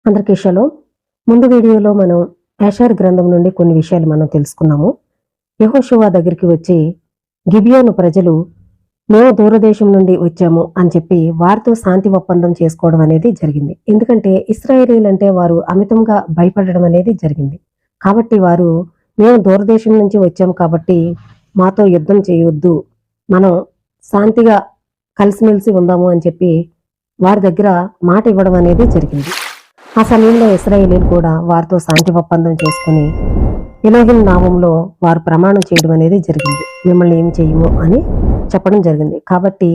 అందరికీ షలోమ్. ముందు వీడియోలో మనం యాషార్ గ్రంథం నుండి కొన్ని విషయాలు మనం తెలుసుకున్నాము. యెహోషువ దగ్గరికి వచ్చి గిబియోను ప్రజలు మేము దూరదేశం నుండి వచ్చాము అని చెప్పి వారితో శాంతి ఒప్పందం చేసుకోవడం అనేది జరిగింది. ఎందుకంటే ఇశ్రాయేలీలంటే వారు అమితంగా భయపడడం అనేది జరిగింది. కాబట్టి వారు మేము దూరదేశం నుంచి వచ్చాము కాబట్టి మాతో యుద్ధం చేయొద్దు, మనం శాంతిగా కలిసిమెలిసి ఉందాము అని చెప్పి వారి దగ్గర మాట ఇవ్వడం అనేది జరిగింది. ఆ సమయంలో ఇశ్రాయేలీలు కూడా వారితో శాంతి ఒప్పందం చేసుకుని ఎలోహిం నామంలో వారు ప్రమాణం చేయడం అనేది జరిగింది. మిమ్మల్ని ఏమి చేయము అని చెప్పడం జరిగింది. కాబట్టి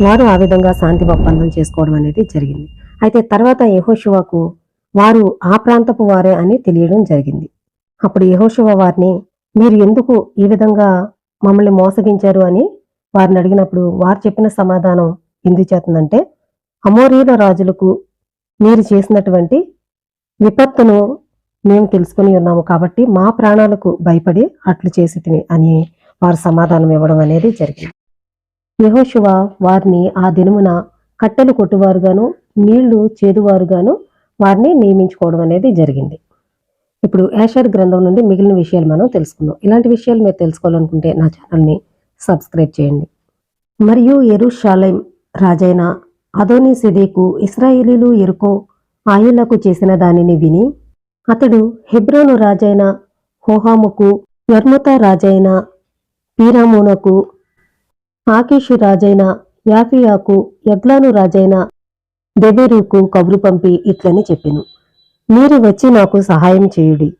వారు ఆ విధంగా శాంతి ఒప్పందం చేసుకోవడం అనేది జరిగింది. అయితే తర్వాత యెహోషువకు వారు ఆ ప్రాంతపు వారే అని తెలియడం జరిగింది. అప్పుడు యెహోషువ వారిని మీరు ఎందుకు ఈ విధంగా మమ్మల్ని మోసగించారు అని వారిని అడిగినప్పుడు వారు చెప్పిన సమాధానం ఎందుచేతందంటే, అమోరీల రాజులకు మీరు చేసినటువంటి విపత్తును మేము తెలుసుకుని ఉన్నాము కాబట్టి మా ప్రాణాలకు భయపడి అట్లు చేసితిమి అని వారు సమాధానం ఇవ్వడం అనేది జరిగింది. యెహోషువ వారిని ఆ దినమున కట్టెలు కొట్టువారుగాను నీళ్లు చేదువారుగాను వారిని నియమించుకోవడం అనేది జరిగింది. ఇప్పుడు యాషార్ గ్రంథం నుండి మిగిలిన విషయాలు మనం తెలుసుకుందాం. ఇలాంటి విషయాలు మీరు తెలుసుకోవాలనుకుంటే నా ఛానల్ని సబ్స్క్రైబ్ చేయండి. మరియు యెరూషలేం రాజైన అదోనీ సిదెకు ఇశ్రాయేలీలు యెరికో ఆయులకు చేసిన దానిని విని అతడు హెబ్రోను రాజైన హోహాముకు, యర్ముతా రాజైన పీరామునకు, ఆకీషు రాజైన యాఫియాకు, ఎగ్లాను రాజైన దెబెరుకు కబురు పంపి ఇట్లని చెప్పెను, మీరు వచ్చి నాకు సహాయం చేయుడి.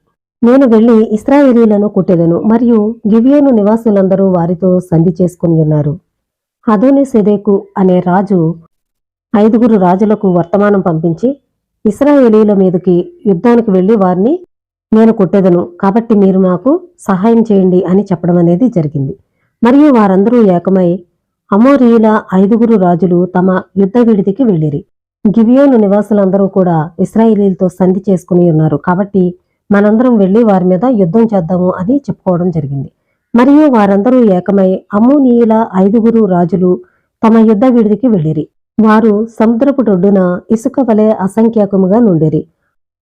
నేను వెళ్లి ఇశ్రాయేలీలను కొట్టెదను. మరియు గిబియోను నివాసులందరూ వారితో సంధి చేసుకుని ఉన్నారు. అదోనీ సిదెకు అనే రాజు 5 రాజులకు వర్తమానం పంపించి ఇశ్రాయేలీల మీదకి యుద్ధానికి వెళ్లి వారిని నేను కొట్టెదను, కాబట్టి మీరు నాకు సహాయం చేయండి అని చెప్పడం అనేది జరిగింది. మరియు వారందరూ ఏకమై అమోరీల 5 రాజులు తమ యుద్ధ విడిదికి వెళ్ళిరి. గిబియోను నివాసులందరూ కూడా ఇశ్రాయేలీలతో సంధి చేసుకుని ఉన్నారు, కాబట్టి మనందరం వెళ్లి వారి మీద యుద్ధం చేద్దాము అని చెప్పుకోవడం జరిగింది. మరియు వారందరూ ఏకమై అమ్మోనీయుల 5 రాజులు తమ యుద్ధ విడిదికి వెళ్ళిరి. వారు సముద్రపు ఒడ్డున ఇసుక వలె అసంఖ్యాకముగా నుండిరి.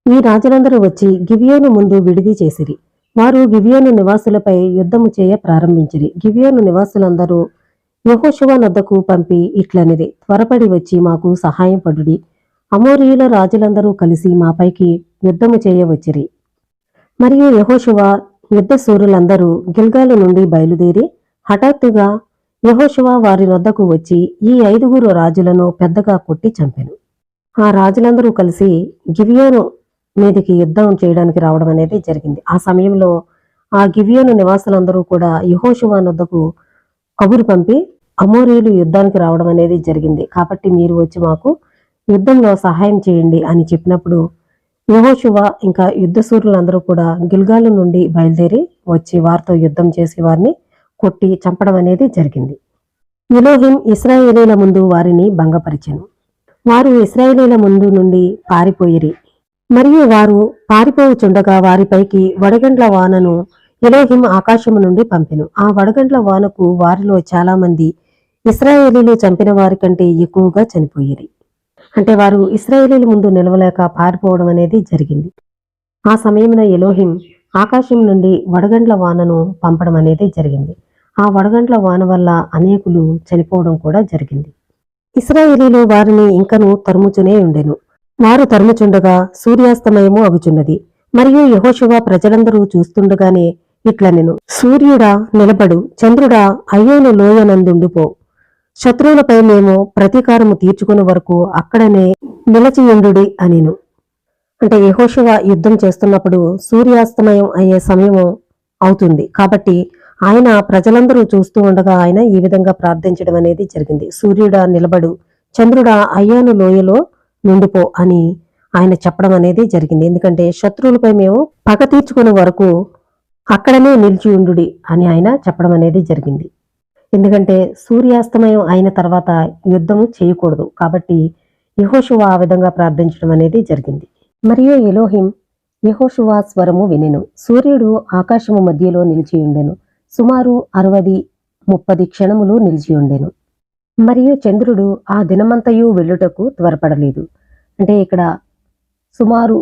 ఈ రాజులందరూ వచ్చి గిబియోను ముందు విడిది చేసిరి. వారు గిబియోను నివాసులపై యుద్ధము చేయ ప్రారంభించిరి. గిబియోను నివాసులందరూ యెహోషువ నొద్దకు పంపి ఇట్లనిది, త్వరపడి వచ్చి మాకు సహాయం పడుడి. అమోరీయుల రాజులందరూ కలిసి మాపైకి యుద్ధము చేయవచ్చిరి. మరియు యెహోషువ యుద్ధ శూరులందరూ గిల్గాలు నుండి బయలుదేరి హఠాత్తుగా యెహోషువ వారి వద్దకు వచ్చి ఈ 5 రాజులను పెద్దగా కొట్టి చంపెను. ఆ రాజులందరూ కలిసి గిబియోను మీదికి యుద్ధం చేయడానికి రావడం అనేది జరిగింది. ఆ సమయంలో ఆ గిబియోను నివాసులందరూ కూడా యెహోషువ వద్దకు కబురు పంపి అమోరీయులు యుద్ధానికి రావడం అనేది జరిగింది, కాబట్టి మీరు వచ్చి మాకు యుద్ధంలో సహాయం చేయండి అని చెప్పినప్పుడు యెహోషువ ఇంకా యుద్ధశూరులందరూ కూడా గిల్గాలు నుండి బయలుదేరి వచ్చి వారితో యుద్ధం చేసి వారిని కొట్టి చంపడం అనేది జరిగింది. ఎలోహిం ఇశ్రాయేలీల ముందు వారిని భంగపరిచెను. వారు ఇశ్రాయేలీల ముందు నుండి పారిపోయిరి. మరియు వారు పారిపోవుచుండగా వారిపైకి వడగండ్ల వానను ఎలోహిం ఆకాశము నుండి పంపెను. ఆ వడగండ్ల వానకు వారిలో చాలా మంది ఇశ్రాయేలీలు చంపిన వారి కంటే ఎక్కువగా చనిపోయిరి. అంటే వారు ఇశ్రాయేలీల ముందు నిలవలేక పారిపోవడం అనేది జరిగింది. ఆ సమయమున ఎలోహిం ఆకాశం నుండి వడగండ్ల వానను పంపడం అనేది జరిగింది. ఆ వడగండ్ల వాన వల్ల అనేకులు చనిపోవడం కూడా జరిగింది. ఇశ్రాయేలీలు వారిని ఇంకను తరుముచునే ఉండెను. వారు తరుముచుండగా సూర్యాస్తమయము అగుచున్నది. మరియు యెహోషువ ప్రజలందరూ చూస్తుండగానే ఇట్లనెను, సూర్యుడా నిలబడు, చంద్రుడా అయ్యోను లోయనందుండిపో. శత్రువులపై మేము ప్రతీకారము తీర్చుకునే వరకు అక్కడనే నిలచియుండుడి అనెను. అంటే యెహోషువ యుద్ధం చేస్తున్నప్పుడు సూర్యాస్తమయం అయ్యే సమయం అవుతుంది, కాబట్టి ఆయన ప్రజలందరూ చూస్తూ ఉండగా ఆయన ఈ విధంగా ప్రార్థించడం అనేది జరిగింది. సూర్యుడా నిలబడు, చంద్రుడా అయ్యాను లోయలో నుండిపో అని ఆయన చెప్పడం అనేది జరిగింది. ఎందుకంటే శత్రువులపై మేము పగ తీర్చుకునే వరకు అక్కడనే నిలిచి ఉండుడి అని ఆయన చెప్పడం అనేది జరిగింది. ఎందుకంటే సూర్యాస్తమయం అయిన తర్వాత యుద్ధము చేయకూడదు, కాబట్టి యెహోషువ ఆ విధంగా ప్రార్థించడం అనేది జరిగింది. మరియు ఎలోహిం యెహోషువ స్వరము వినెను. సూర్యుడు ఆకాశము మధ్యలో నిలిచి ఉండెను. సుమారు 60-30 క్షణములు నిలిచి ఉండెను. మరియు చంద్రుడు ఆ దినమంతయు వెళ్ళుటకు త్వరపడలేదు. అంటే ఇక్కడ సుమారు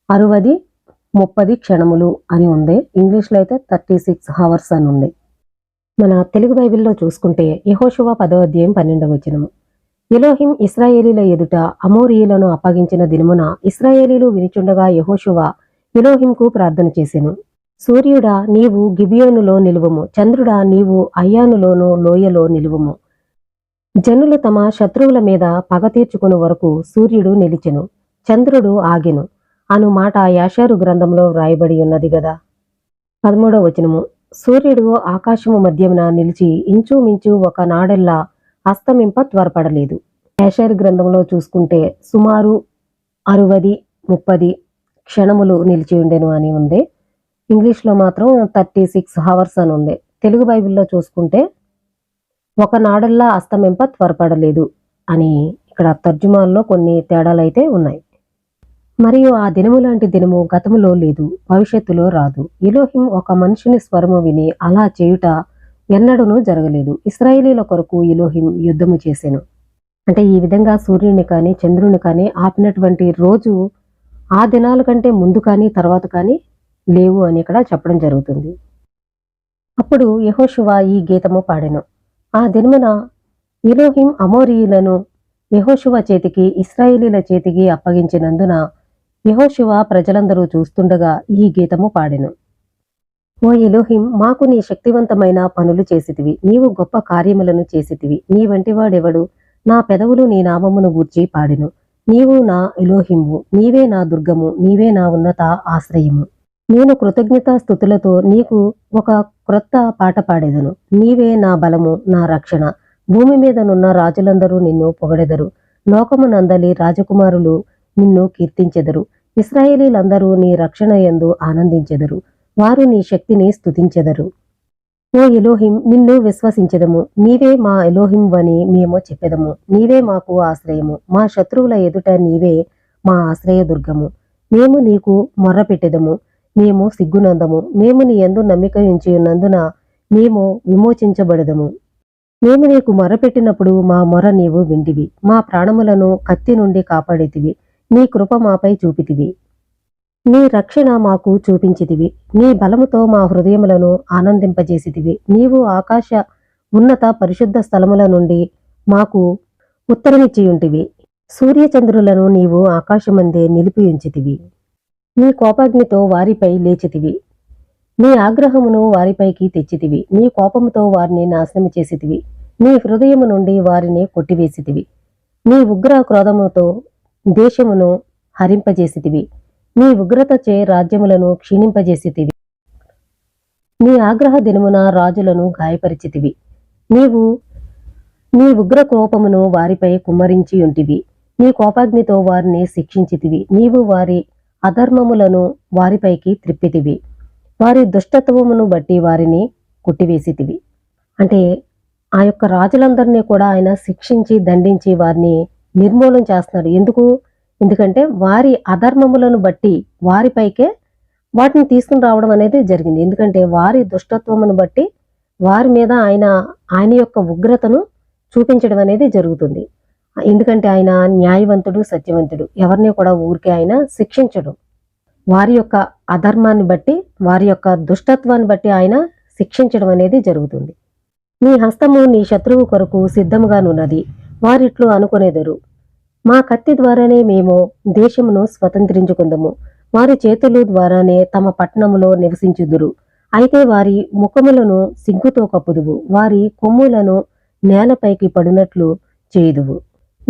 60-30 క్షణములు అని ఉంది. ఇంగ్లీష్లో అయితే 36 hours అని ఉంది. మన తెలుగు బైబిల్లో చూసుకుంటే యెహోషువ 10వ అధ్యాయం 12వ వచనము. ఎలోహిం ఇశ్రాయేలీల ఎదుట అమోరీయులను అప్పగించిన దినమున ఇశ్రాయేలీలు వినిచుండగా యెహోషువ ఎలోహింకు ప్రార్థన చేసెను. సూర్యుడా నీవు గిబియోనులో నిలువము, చంద్రుడా నీవు అయ్యానులోను లోయలో నిలువము. జనులు తమ శత్రువుల మీద పగ తీర్చుకుని వరకు సూర్యుడు నిలిచెను, చంద్రుడు ఆగెను అను మాట యాషారు గ్రంథంలో వ్రాయబడి ఉన్నది గదా. 13వ వచనము. సూర్యుడు ఆకాశము మధ్యమున నిలిచి ఇంచుమించు ఒక నాడెల్లా అస్తమింప త్వరపడలేదు. యాషారు గ్రంథంలో చూసుకుంటే సుమారు 60-30 క్షణములు నిలిచి ఉండెను అని ఉంది. ఇంగ్లీష్లో మాత్రం 36 hours అని ఉంది. తెలుగు బైబిల్లో చూసుకుంటే ఒక నాడల్లా అస్తమింప త్వరపడలేదు అని ఇక్కడ తర్జుమాల్లో కొన్ని తేడాలైతే ఉన్నాయి. మరియు ఆ దినము లాంటి దినము గతములో లేదు, భవిష్యత్తులో రాదు. ఎలోహిం ఒక మనిషిని స్వరము విని అలా చేయుట ఎన్నడూనూ జరగలేదు. ఇశ్రాయేలీల కొరకు ఎలోహిం యుద్ధము చేసెను. అంటే ఈ విధంగా సూర్యుని కానీ చంద్రుని కానీ ఆపినటువంటి రోజు ఆ దినాల కంటే ముందు కానీ తర్వాత కానీ లేవు అని ఇక్కడ చెప్పడం జరుగుతుంది. అప్పుడు యెహోషువ ఈ గీతము పాడెను. ఆ దినమున ఎలోహిం అమోరీయులను యెహోషువ చేతికి ఇశ్రాయేలీల చేతికి అప్పగించినందున యెహోషువ ప్రజలందరూ చూస్తుండగా ఈ గీతము పాడెను. ఓ ఎలోహిం, మాకు నీ శక్తివంతమైన పనులు చేసితివి, నీవు గొప్ప కార్యములను చేసితివి. నీ వంటివాడెవడు? నా పెదవులు నీ నామమును గూర్చి పాడెను. నీవు నా ఎలోహింవు, నీవే నా దుర్గము, నీవే నా ఉన్నత ఆశ్రయము. నేను కృతజ్ఞతా స్తుతులతో నీకు ఒక క్రొత్త పాట పాడెదను. నీవే నా బలము, నా రక్షణ. భూమి మీదనున్న రాజులందరూ నిన్ను పొగడెదరు, లోకమునందలి రాజకుమారులు నిన్ను కీర్తించెదరు. ఇశ్రాయేలీలందరూ నీ రక్షణ యందు ఆనందించెదరు, వారు నీ శక్తిని స్తుతించెదరు. ఓ ఎలోహిం, నిన్ను విశ్వసించెదము, నీవే మా ఎలోహిం వని మేము చెప్పెదము. నీవే మాకు ఆశ్రయము, మా శత్రువుల ఎదుట నీవే మా ఆశ్రయదుర్గము. మేము నీకు మొర్రపెట్టెదము, మేము సిగ్గునందము. మేము నీ యందు నమ్మిక ఉంచి ఉన్నందున మేము విమోచించబడదము. మేము నీకు మొరపెట్టినప్పుడు మా మొర నీవు వింటివి, మా ప్రాణములను కత్తి నుండి కాపాడితివి. నీ కృప మాపై చూపితివి, నీ రక్షణ మాకు చూపించితివి. నీ బలముతో మా హృదయములను ఆనందింపజేసితివి. నీవు ఆకాశ ఉన్నత పరిశుద్ధ స్థలముల నుండి మాకు ఉత్తరమిచ్చియుంటివి. సూర్యచంద్రులను నీవు ఆకాశమందే నిలిపి ఉంచితివి. నీ కోపాగ్నితో వారిపై లేచితివి, నీ ఆగ్రహమును వారిపైకి తెచ్చితివి. నీ కోపముతో వారిని నాశనము చేసితివి, నీ హృదయము నుండి వారిని కొట్టివేసితివి. నీ ఉగ్ర క్రోధముతో దేశమును హరింపజేసితివి, నీ ఉగ్రతచే రాజ్యములను క్షీణింపజేసితివి. నీ ఆగ్రహ దినమున రాజులను గాయపరిచితివి. నీవు నీ ఉగ్ర కోపమును వారిపై కుమ్మరించి ఉంటివి, నీ కోపాగ్నితో వారిని శిక్షించితివి. నీవు వారి అధర్మములను వారిపైకి త్రిప్పితివి, వారి దుష్టత్వమును బట్టి వారిని కొట్టివేసితివి. అంటే ఆ యొక్క రాజులందరినీ కూడా ఆయన శిక్షించి దండించి వారిని నిర్మూలన చేస్తున్నాడు. ఎందుకంటే వారి అధర్మములను బట్టి వారిపైకే వాటిని తీసుకుని రావడం అనేది జరిగింది. ఎందుకంటే వారి దుష్టత్వమును బట్టి వారి మీద ఆయన యొక్క ఉగ్రతను చూపించడం అనేది జరుగుతుంది. ఎందుకంటే ఆయన న్యాయవంతుడు, సత్యవంతుడు. ఎవరిని కూడా ఊరికే ఆయన శిక్షించడు. వారి యొక్క అధర్మాన్ని బట్టి, వారి యొక్క దుష్టత్వాన్ని బట్టి ఆయన శిక్షించడం అనేది జరుగుతుంది. నీ హస్తము నీ శత్రువు కొరకు సిద్ధముగానున్నది, వారిట్లు అనుకునేదరు. మా కత్తి ద్వారానే మేము దేశమును స్వతంత్రించుకుందము, వారి చేతులు ద్వారానే తమ పట్టణములో నివసించుదురు. అయితే వారి ముఖములను సిగ్గుతో కప్పుదువు, వారి కొమ్ములను నేలపైకి పడినట్లు చేయుదువు.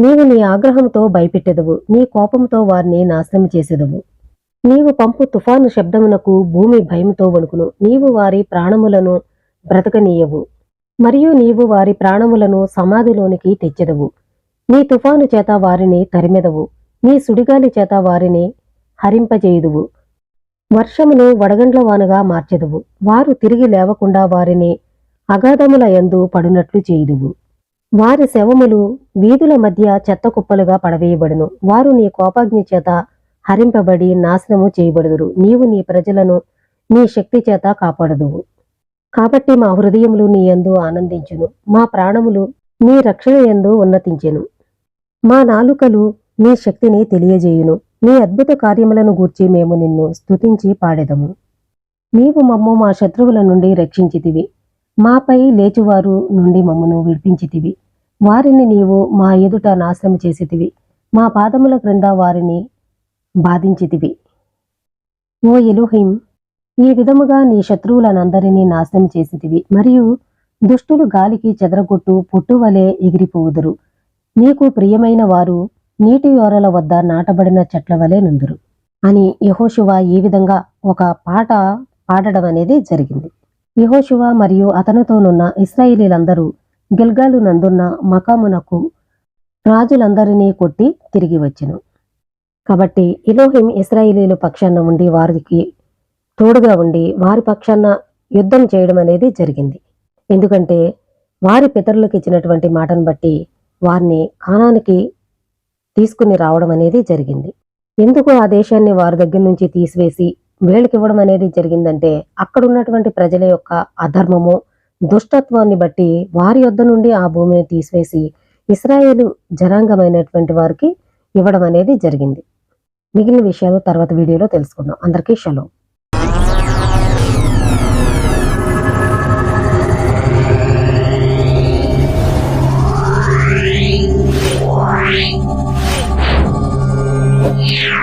నీవు నీ ఆగ్రహంతో భయపెట్టెదవు, నీ కోపంతో వారిని నాశనం చేసేదవు. నీవు పంపు తుఫాను శబ్దమునకు భూమి భయముతో వణుకును. నీవు వారి ప్రాణములను బ్రతకనీయవు, మరియు నీవు వారి ప్రాణములను సమాధిలోనికి తెచ్చెదవు. నీ తుఫాను చేత వారిని తరిమెదవు, నీ సుడిగాలి చేత వారిని హరింపజేయుదువు. వర్షమును వడగండ్ల వానగా మార్చెదవు, వారు తిరిగి లేవకుండా వారిని అగాధముల యందు పడునట్లు చేయుదువు. వారి శవములు వీధుల మధ్య చెత్త కుప్పలుగా పడవేయబడును. వారు నీ కోపాగ్ని చేత హరింపబడి నాశనము చేయబడుదురు. నీవు నీ ప్రజలను నీ శక్తి చేత కాపాడుదువు. కాబట్టి మా హృదయములు నీ యందు ఆనందించును, మా ప్రాణములు నీ రక్షణ యందు ఉన్నతించెను. మా నాలుకలు నీ శక్తిని తెలియజేయును, నీ అద్భుత కార్యములను గూర్చి మేము నిన్ను స్తుతించి పాడెదము. నీవు మమ్ము మా శత్రువుల నుండి రక్షించితివి, మాపై లేచువారు నుండి మమ్మను విడిపించితివి. వారిని నీవు మా ఎదుట నాశనం చేసితివి, మా పాదముల క్రింద వారిని బాధించితివి. ఓ ఎలోహిం, ఈ విధముగా నీ శత్రువులనందరినీ నాశనం చేసితివి, మరియు దుష్టులు గాలికి చెదరగొట్టు పొట్టువలే ఎగిరిపోవుదురు. నీకు ప్రియమైన వారు నీటి ఓరల వద్ద నాటబడిన చెట్ల వలె నుందురు అని యెహోషువ ఈ విధంగా ఒక పాట పాడడం అనేది జరిగింది. యెహోషువ మరియు అతనితోనున్న ఇశ్రాయేలీలందరూ గిల్గాలు నందున్న మకామునకు రాజులందరినీ కొట్టి తిరిగి వచ్చెను. కాబట్టి ఎలోహిం ఇశ్రాయేలీల పక్షాన ఉండి వారికి తోడుగా ఉండి వారి పక్షాన యుద్ధం చేయడం అనేది జరిగింది. ఎందుకంటే వారి పితరులకు ఇచ్చినటువంటి మాటను బట్టి వారిని కానానికి తీసుకుని రావడం అనేది జరిగింది. ఎందుకు ఆ దేశాన్ని వారి దగ్గర నుంచి తీసివేసి వీళ్ళకి ఇవ్వడం అనేది జరిగిందంటే అక్కడ ఉన్నటువంటి ప్రజల యొక్క అధర్మము, దుష్టత్వాన్ని బట్టి వారి యొద్ద నుండి ఆ భూమిని తీసివేసి ఇశ్రాయేలు జనాంగమైనటువంటి వారికి ఇవ్వడం అనేది జరిగింది. మిగిలిన విషయాలు తర్వాత వీడియోలో తెలుసుకుందాం. అందరికీ షలోం. Yeah.